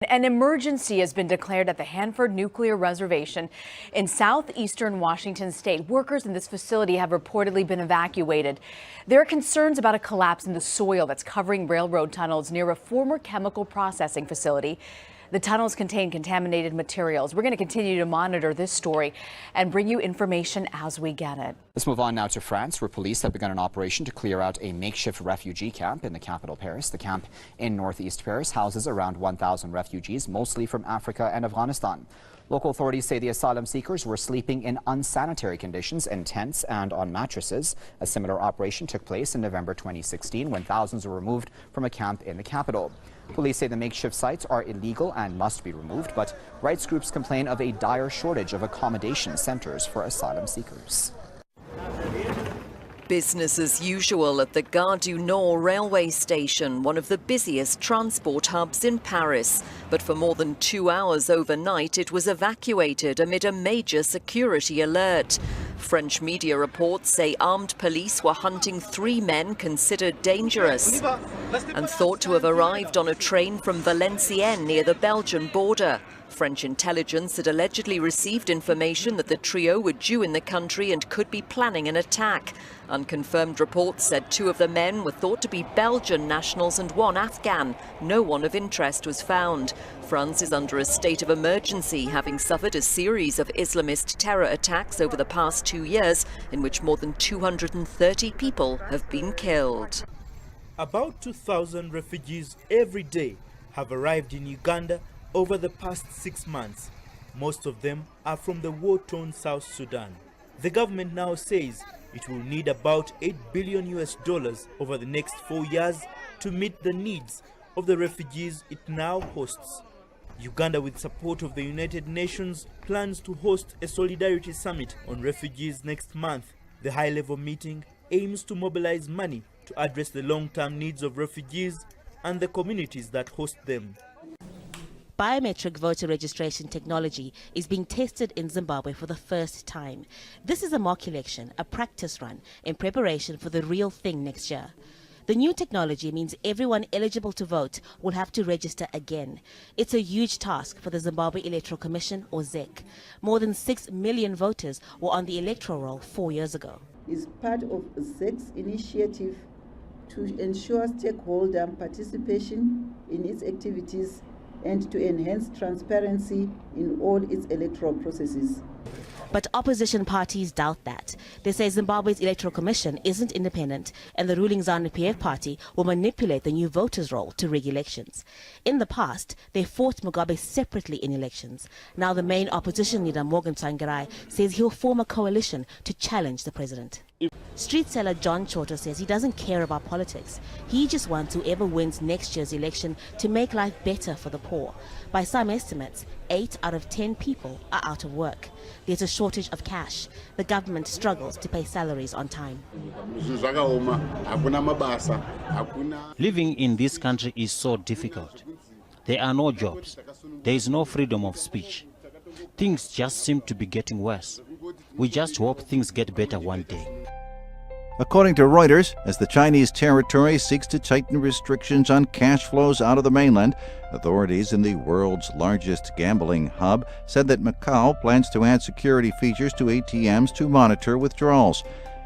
An emergency has been declared at the Hanford Nuclear Reservation in southeastern Washington state. Workers in this facility have reportedly been evacuated. There are concerns about a collapse in the soil that's covering railroad tunnels near a former chemical processing facility. The tunnels contain contaminated materials. We're going to continue to monitor this story and bring you information as we get it. Let's move on now to France, where police have begun an operation to clear out a makeshift refugee camp in the capital, Paris. The camp in northeast Paris houses around 1,000 refugees, mostly from Africa and Afghanistan. Local authorities say the asylum seekers were sleeping in unsanitary conditions in tents and on mattresses. A similar operation took place in November 2016 when thousands were removed from a camp in the capital. Police say the makeshift sites are illegal and must be removed, but rights groups complain of a dire shortage of accommodation centers for asylum seekers. Business as usual at the Gare du Nord railway station, one of the busiest transport hubs in Paris. But for more than 2 hours overnight, it was evacuated amid a major security alert. French media reports say armed police were hunting 3 men considered dangerous and thought to have arrived on a train from Valenciennes near the Belgian border. French intelligence had allegedly received information that the trio were due in the country and could be planning an attack. Unconfirmed reports said 2 of the men were thought to be Belgian nationals and 1 Afghan. No one of interest was found. France is under a state of emergency, having suffered a series of Islamist terror attacks over the past 2 years, in which more than 230 people have been killed. About 2,000 refugees every day have arrived in Uganda over the past 6 months. Most of them are from the war-torn South Sudan. The government now says it will need about $8 billion over the next 4 years to meet the needs of the refugees it now hosts. Uganda, with support of the United Nations, plans to host a solidarity summit on refugees next month. The high-level meeting aims to mobilize money to address the long-term needs of refugees and the communities that host them. Biometric voter registration technology is being tested in Zimbabwe for the first time. This is a mock election, a practice run in preparation for the real thing next year. The new technology means everyone eligible to vote will have to register again. It's a huge task for the Zimbabwe Electoral Commission, or ZEC. More than 6 million voters were on the electoral roll 4 years ago. Is part of ZEC's initiative to ensure stakeholder participation in its activities and to enhance transparency in all its electoral processes. But opposition parties doubt that. They say Zimbabwe's Electoral Commission isn't independent and the ruling ZANU-PF party will manipulate the new voters' roll to rig elections. In the past, they fought Mugabe separately in elections. Now the main opposition leader, Morgan Tsvangirai, says he'll form a coalition to challenge the president. Street seller John Chota says he doesn't care about politics. He just wants whoever wins next year's election to make life better for the poor. By some estimates, 8 out of 10 people are out of work. There's a shortage of cash. The government struggles to pay salaries on time. Living in this country is so difficult. There are no jobs. There is no freedom of speech. Things just seem to be getting worse. We just hope things get better one day. According to Reuters, as the Chinese territory seeks to tighten restrictions on cash flows out of the mainland, authorities in the world's largest gambling hub said that Macau plans to add security features to ATMs to monitor withdrawals.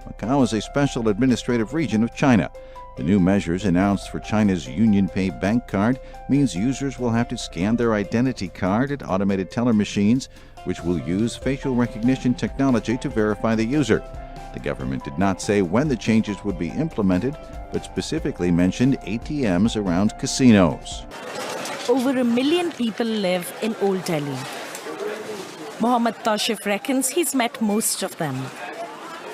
Macau is a special administrative region of China. The new measures announced for China's UnionPay bank card means users will have to scan their identity card at automated teller machines, which will use facial recognition technology to verify the user. The government did not say when the changes would be implemented, but specifically mentioned ATMs around casinos. Over 1 million people live in Old Delhi. Mohammad Tashif reckons he's met most of them.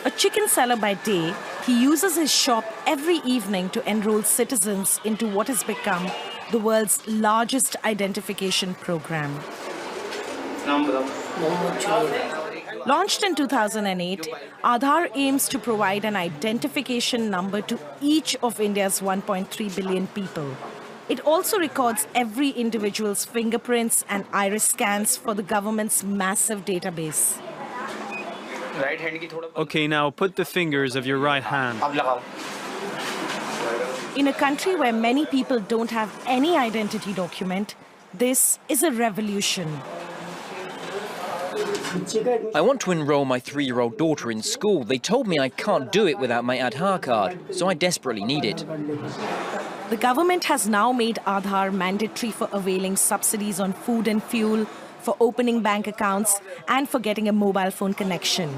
A chicken seller by day, he uses his shop every evening to enroll citizens into what has become the world's largest identification program. Launched in 2008, Aadhaar aims to provide an identification number to each of India's 1.3 billion people. It also records every individual's fingerprints and iris scans for the government's massive database. Okay, now put the fingers of your right hand. In a country where many people don't have any identity document, This is a revolution. I want to enroll my 3-year-old daughter in school. They told me I can't do it without my Aadhaar card, so I desperately need it. The government has now made Aadhaar mandatory for availing subsidies on food and fuel, for opening bank accounts, and for getting a mobile phone connection.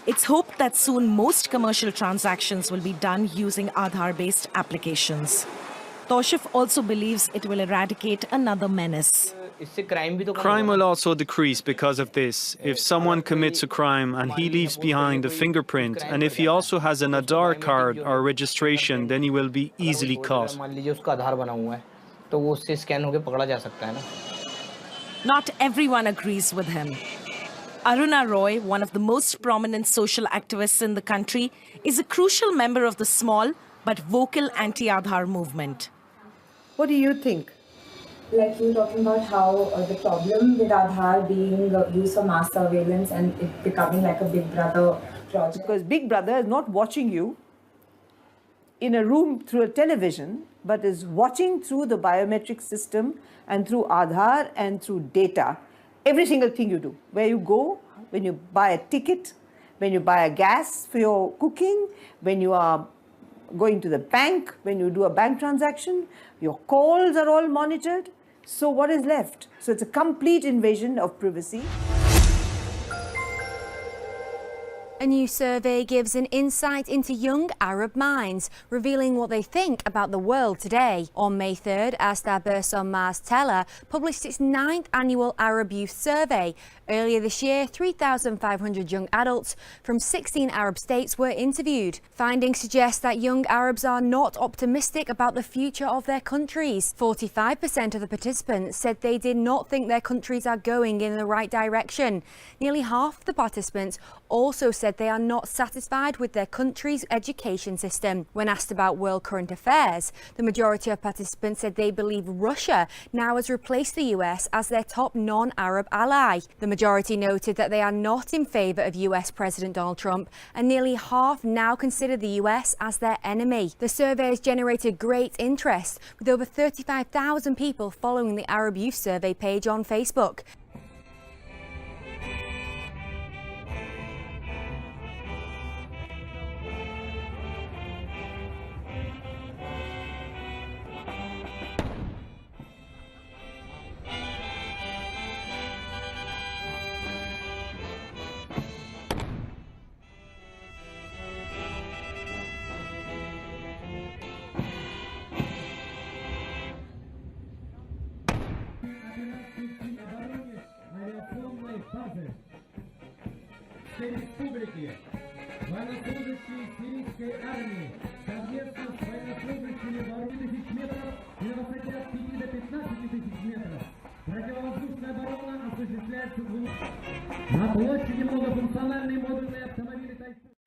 It's hoped that soon most commercial transactions will be done using Aadhaar-based applications. Toshif also believes it will eradicate another menace. Crime will also decrease because of this. If someone commits a crime and he leaves behind a fingerprint, and if he also has an Aadhaar card or registration, then he will be easily caught. Not everyone agrees with him. Aruna Roy, one of the most prominent social activists in the country, is a crucial member of the small but vocal anti-Aadhaar movement. What do you think? Like you talking about how the problem with Aadhaar being used for mass surveillance and it becoming like a Big Brother project. Because Big Brother is not watching you in a room through a television, but is watching through the biometric system and through Aadhaar and through data. Every single thing you do, where you go, when you buy a ticket, when you buy a gas for your cooking, when you are going to the bank, when you do a bank transaction, your calls are all monitored. So what is left? So it's a complete invasion of privacy. A new survey gives an insight into young Arab minds, revealing what they think about the world today. On May 3rd, Asta Berson Mars Teller published its 9th annual Arab Youth Survey. Earlier this year, 3,500 young adults from 16 Arab states were interviewed. Findings suggest that young Arabs are not optimistic about the future of their countries. 45% of the participants said they did not think their countries are going in the right direction. Nearly half the participants also said they are not satisfied with their country's education system. When asked about world current affairs, the majority of participants said they believe Russia now has replaced the US as their top non-Arab ally. The majority noted that they are not in favour of US President Donald Trump, and nearly half now consider the US as their enemy. The survey has generated great interest, with over 35,000 people following the Arab Youth Survey page on Facebook.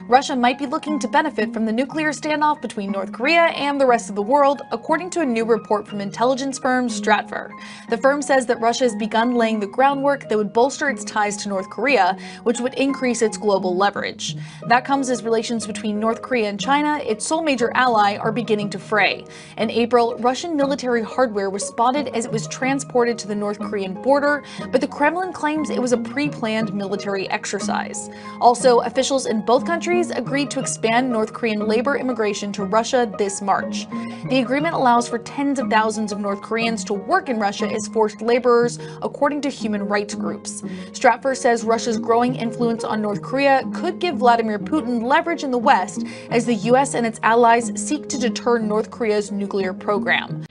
Russia might be looking to benefit from the nuclear standoff between North Korea and the rest of the world, according to a new report from intelligence firm Stratfor. The firm says that Russia has begun laying the groundwork that would bolster its ties to North Korea, which would increase its global leverage. That comes as relations between North Korea and China, its sole major ally, are beginning to fray. In April, Russian military hardware was spotted as it was transported to the North Korean border, but the Kremlin claims it was a pre-planned military exercise. Also, officials in both countries agreed to expand North Korean labor immigration to Russia this March. The agreement allows for tens of thousands of North Koreans to work in Russia as forced laborers, according to human rights groups. Stratfor says Russia's growing influence on North Korea could give Vladimir Putin leverage in the West as the US and its allies seek to deter North Korea's nuclear program.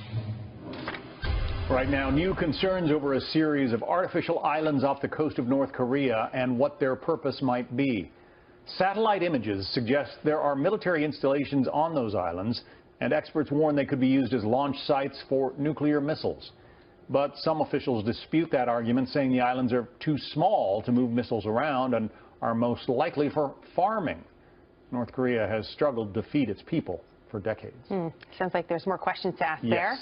Right now, new concerns over a series of artificial islands off the coast of North Korea and what their purpose might be. Satellite images suggest there are military installations on those islands, and experts warn they could be used as launch sites for nuclear missiles. But some officials dispute that argument, saying the islands are too small to move missiles around and are most likely for farming. North Korea has struggled to feed its people for decades. Sounds like there's more questions to ask there.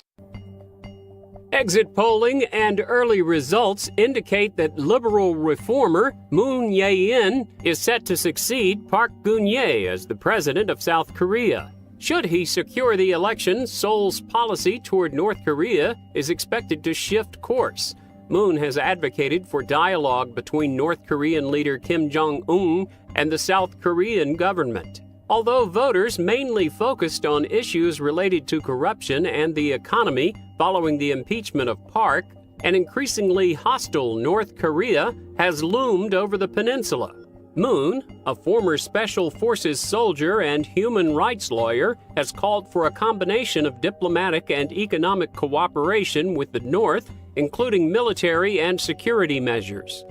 Exit polling and early results indicate that liberal reformer Moon Jae-in is set to succeed Park Geun-hye as the president of South Korea. Should he secure the election, Seoul's policy toward North Korea is expected to shift course. Moon has advocated for dialogue between North Korean leader Kim Jong-un and the South Korean government. Although voters mainly focused on issues related to corruption and the economy following the impeachment of Park, an increasingly hostile North Korea has loomed over the peninsula. Moon, a former Special Forces soldier and human rights lawyer, has called for a combination of diplomatic and economic cooperation with the North, including military and security measures.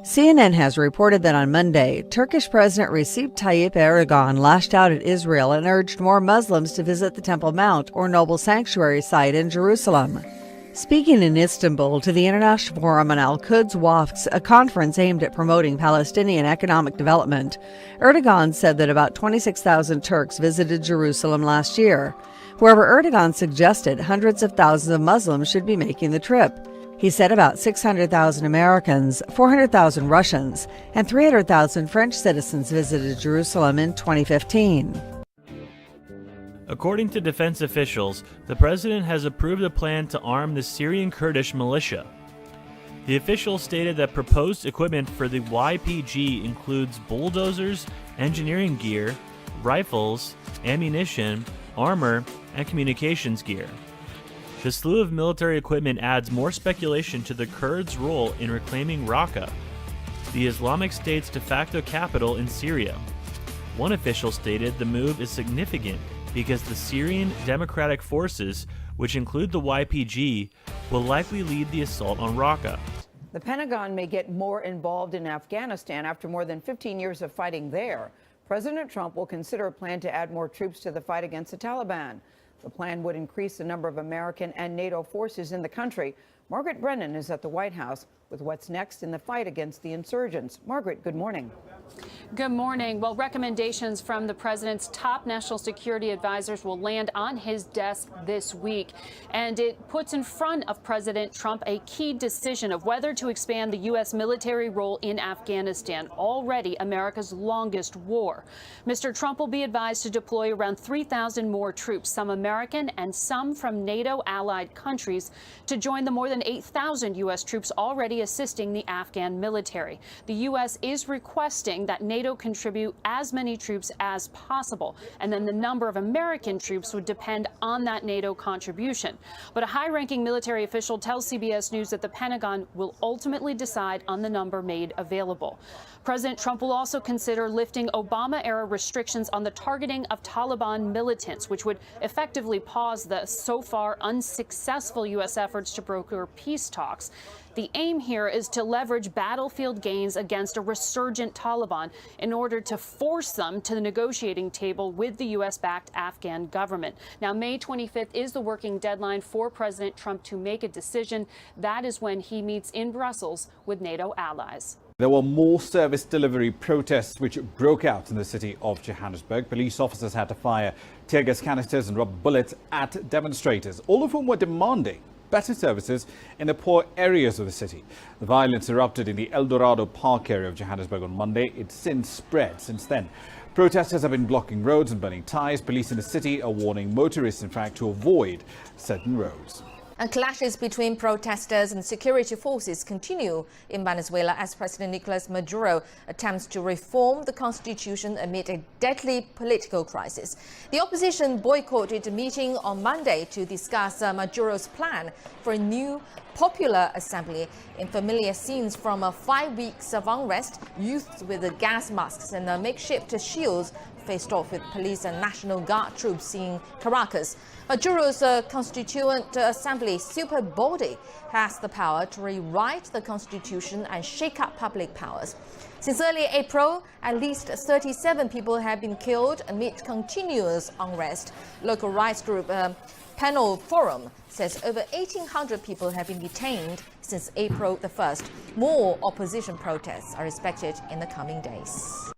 CNN has reported that on Monday, Turkish President Recep Tayyip Erdogan lashed out at Israel and urged more Muslims to visit the Temple Mount, or Noble Sanctuary site in Jerusalem. Speaking in Istanbul to the International Forum on Al-Quds Waqf, a conference aimed at promoting Palestinian economic development, Erdogan said that about 26,000 Turks visited Jerusalem last year. However, Erdogan suggested hundreds of thousands of Muslims should be making the trip. He said about 600,000 Americans, 400,000 Russians, and 300,000 French citizens visited Jerusalem in 2015. According to defense officials, the president has approved a plan to arm the Syrian Kurdish militia. The officials stated that proposed equipment for the YPG includes bulldozers, engineering gear, rifles, ammunition, armor, and communications gear. The slew of military equipment adds more speculation to the Kurds' role in reclaiming Raqqa, the Islamic State's de facto capital in Syria. One official stated the move is significant because the Syrian Democratic Forces, which include the YPG, will likely lead the assault on Raqqa. The Pentagon may get more involved in Afghanistan after more than 15 years of fighting there. President Trump will consider a plan to add more troops to the fight against the Taliban. The plan would increase the number of American and NATO forces in the country. Margaret Brennan is at the White House with what's next in the fight against the insurgents. Margaret, good morning. Good morning. Well, recommendations from the president's top national security advisors will land on his desk this week. And it puts in front of President Trump a key decision of whether to expand the U.S. military role in Afghanistan, already America's longest war. Mr. Trump will be advised to deploy around 3,000 more troops, some American and some from NATO allied countries, to join the more than 8,000 U.S. troops already assisting the Afghan military. The U.S. is requesting that NATO contribute as many troops as possible, and then the number of American troops would depend on that NATO contribution. But a high-ranking military official tells CBS News that the Pentagon will ultimately decide on the number made available. President Trump will also consider lifting Obama-era restrictions on the targeting of Taliban militants, which would effectively pause the so far unsuccessful U.S. efforts to broker peace talks. The aim here is to leverage battlefield gains against a resurgent Taliban in order to force them to the negotiating table with the U.S.-backed Afghan government. Now, May 25th is the working deadline for President Trump to make a decision. That is when he meets in Brussels with NATO allies. There were more service delivery protests which broke out in the city of Johannesburg. Police officers had to fire tear gas canisters and rubber bullets at demonstrators, all of whom were demanding better services in the poor areas of the city. The violence erupted in the El Dorado Park area of Johannesburg on Monday. It's since spread since then. Protesters have been blocking roads and burning tyres. Police in the city are warning motorists, in fact, to avoid certain roads. And clashes between protesters and security forces continue in Venezuela as President Nicolas Maduro attempts to reform the constitution amid a deadly political crisis. The opposition boycotted a meeting on Monday to discuss Maduro's plan for a new popular assembly. In familiar scenes from 5 weeks of unrest, youths with gas masks and makeshift shields faced off with police and National Guard troops in Caracas. Maduro's Constituent Assembly super body has the power to rewrite the constitution and shake up public powers. Since early April, at least 37 people have been killed amid continuous unrest. Local rights group Panel Forum says over 1,800 people have been detained since April the 1st. More opposition protests are expected in the coming days.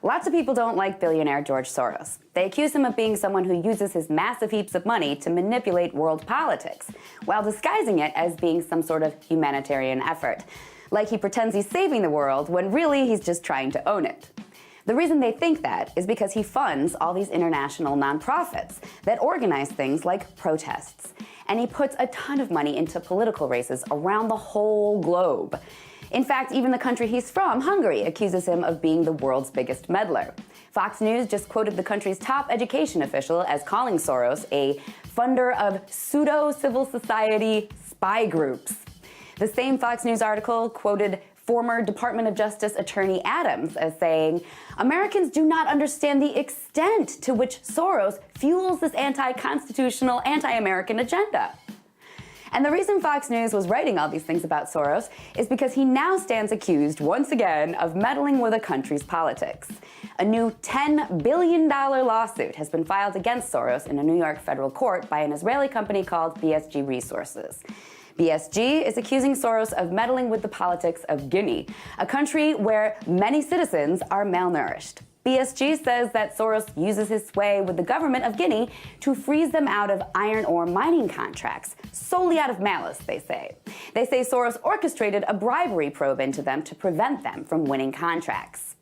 Lots of people don't like billionaire George Soros. They accuse him of being someone who uses his massive heaps of money to manipulate world politics, while disguising it as being some sort of humanitarian effort. Like he pretends he's saving the world when really he's just trying to own it. The reason they think that is because he funds all these international nonprofits that organize things like protests. And he puts a ton of money into political races around the whole globe. In fact, even the country he's from, Hungary, accuses him of being the world's biggest meddler. Fox News just quoted the country's top education official as calling Soros a funder of pseudo-civil society spy groups. The same Fox News article quoted former Department of Justice Attorney Adams as saying, Americans do not understand the extent to which Soros fuels this anti-constitutional, anti-American agenda. And the reason Fox News was writing all these things about Soros is because he now stands accused, once again, of meddling with a country's politics. A new $10 billion lawsuit has been filed against Soros in a New York federal court by an Israeli company called BSG Resources. BSG is accusing Soros of meddling with the politics of Guinea, a country where many citizens are malnourished. BSG says that Soros uses his sway with the government of Guinea to freeze them out of iron ore mining contracts, solely out of malice, they say. They say Soros orchestrated a bribery probe into them to prevent them from winning contracts.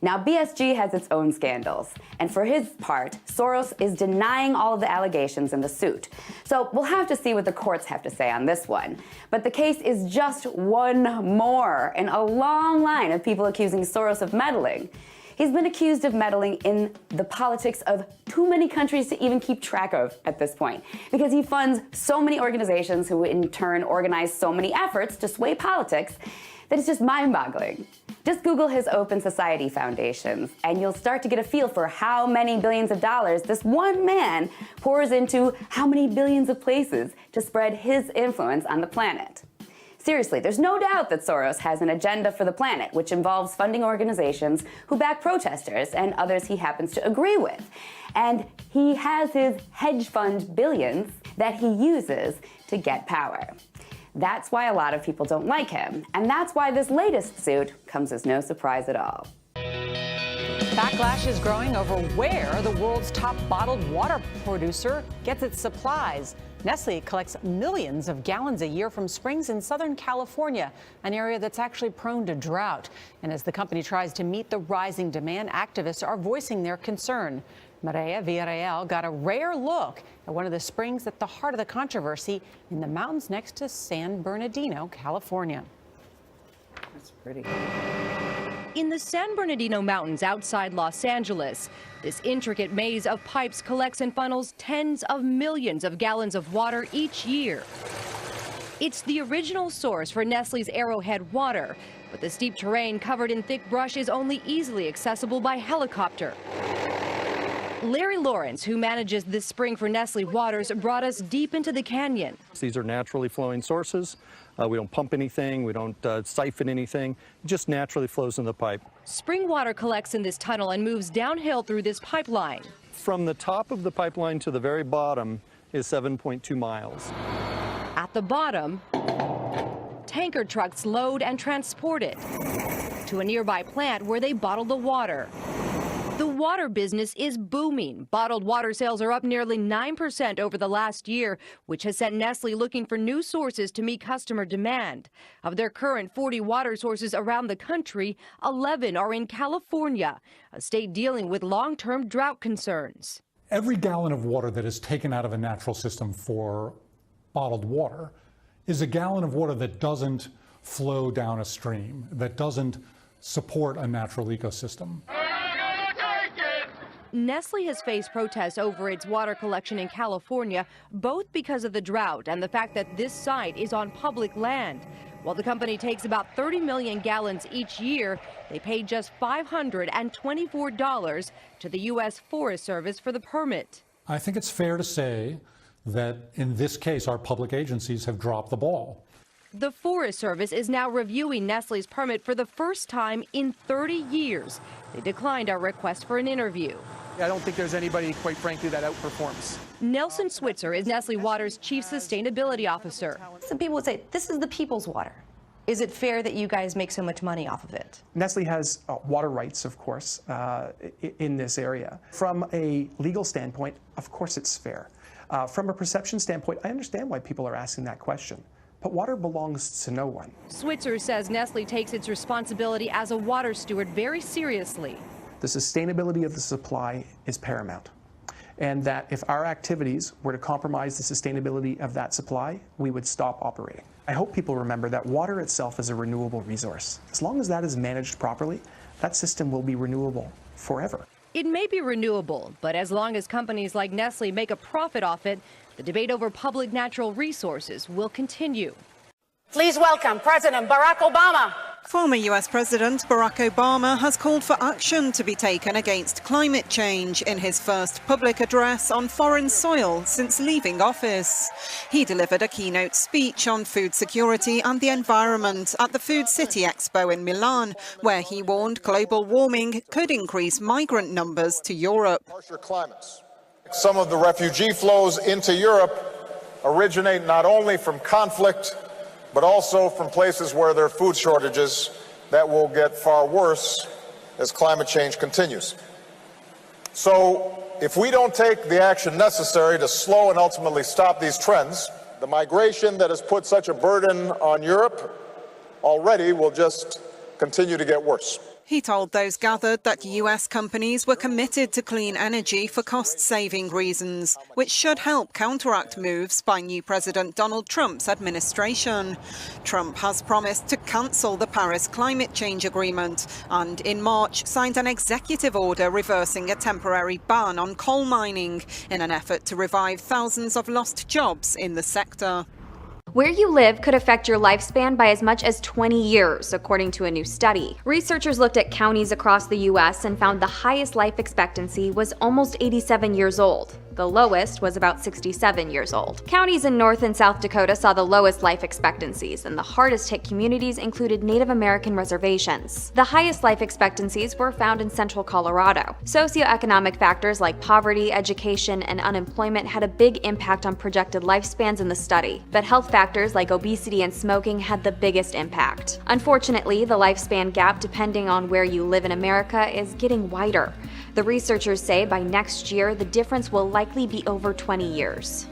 Now, BSG has its own scandals, and for his part, Soros is denying all of the allegations in the suit. So we'll have to see what the courts have to say on this one. But the case is just one more in a long line of people accusing Soros of meddling. He's been accused of meddling in the politics of too many countries to even keep track of at this point, because he funds so many organizations who in turn organize so many efforts to sway politics that it's just mind-boggling. Just Google his Open Society foundations, and you'll start to get a feel for how many billions of dollars this one man pours into how many billions of places to spread his influence on the planet. Seriously, there's no doubt that Soros has an agenda for the planet, which involves funding organizations who back protesters and others he happens to agree with. And he has his hedge fund billions that he uses to get power. That's why a lot of people don't like him, and that's why this latest suit comes as no surprise at all. Backlash is growing over where the world's top bottled water producer gets its supplies. Nestle collects millions of gallons a year from springs in Southern California, an area that's actually prone to drought. And as the company tries to meet the rising demand, activists are voicing their concern. Maria Villarreal got a rare look at one of the springs at the heart of the controversy in the mountains next to San Bernardino, California. That's pretty. In the San Bernardino Mountains outside Los Angeles, this intricate maze of pipes collects and funnels tens of millions of gallons of water each year. It's the original source for Nestle's Arrowhead water, but the steep terrain covered in thick brush is only easily accessible by helicopter. Larry Lawrence, who manages this spring for Nestle Waters, brought us deep into the canyon. These are naturally flowing sources. We don't pump anything, we don't siphon anything, it just naturally flows in the pipe. Spring water collects in this tunnel and moves downhill through this pipeline. From the top of the pipeline to the very bottom is 7.2 miles. At the bottom, tanker trucks load and transport it to a nearby plant where they bottle the water. The water business is booming. Bottled water sales are up nearly 9% over the last year, which has sent Nestle looking for new sources to meet customer demand. Of their current 40 water sources around the country, 11 are in California, a state dealing with long-term drought concerns. Every gallon of water that is taken out of a natural system for bottled water is a gallon of water that doesn't flow down a stream, that doesn't support a natural ecosystem. Nestle has faced protests over its water collection in California, both because of the drought and the fact that this site is on public land. While the company takes about 30 million gallons each year, they paid just $524 to the U.S. Forest Service for the permit. I think it's fair to say that in this case, our public agencies have dropped the ball. The Forest Service is now reviewing Nestle's permit for the first time in 30 years. They declined our request for an interview. I don't think there's anybody, quite frankly, that outperforms. Nelson Switzer is Nestle Waters' chief sustainability officer. Some people would say, this is the people's water. Is it fair that you guys make so much money off of it? Nestle has water rights, of course, in this area. From a legal standpoint, of course it's fair. From a perception standpoint, I understand why people are asking that question. But water belongs to no one. Switzer says Nestle takes its responsibility as a water steward very seriously. The sustainability of the supply is paramount. And that if our activities were to compromise the sustainability of that supply, we would stop operating. I hope people remember that water itself is a renewable resource. As long as that is managed properly, that system will be renewable forever. It may be renewable, but as long as companies like Nestle make a profit off it, the debate over public natural resources will continue. Please welcome President Barack Obama. Former US President Barack Obama has called for action to be taken against climate change in his first public address on foreign soil since leaving office. He delivered a keynote speech on food security and the environment at the Food City Expo in Milan, where he warned global warming could increase migrant numbers to Europe. Harsher climates. Some of the refugee flows into Europe originate not only from conflict, but also from places where there are food shortages that will get far worse as climate change continues. So if we don't take the action necessary to slow and ultimately stop these trends, the migration that has put such a burden on Europe already will just continue to get worse. He told those gathered that US companies were committed to clean energy for cost-saving reasons, which should help counteract moves by new President Donald Trump's administration. Trump has promised to cancel the Paris Climate Change Agreement and in March signed an executive order reversing a temporary ban on coal mining in an effort to revive thousands of lost jobs in the sector. Where you live could affect your lifespan by as much as 20 years, according to a new study. Researchers looked at counties across the U.S. and found the highest life expectancy was almost 87 years old. The lowest was about 67 years old. Counties in North and South Dakota saw the lowest life expectancies, and the hardest hit communities included Native American reservations. The highest life expectancies were found in central Colorado. Socioeconomic factors like poverty, education, and unemployment had a big impact on projected lifespans in the study, but health factors like obesity and smoking had the biggest impact. Unfortunately, the lifespan gap, depending on where you live in America, is getting wider. The researchers say by next year, the difference will likely be over 20 years.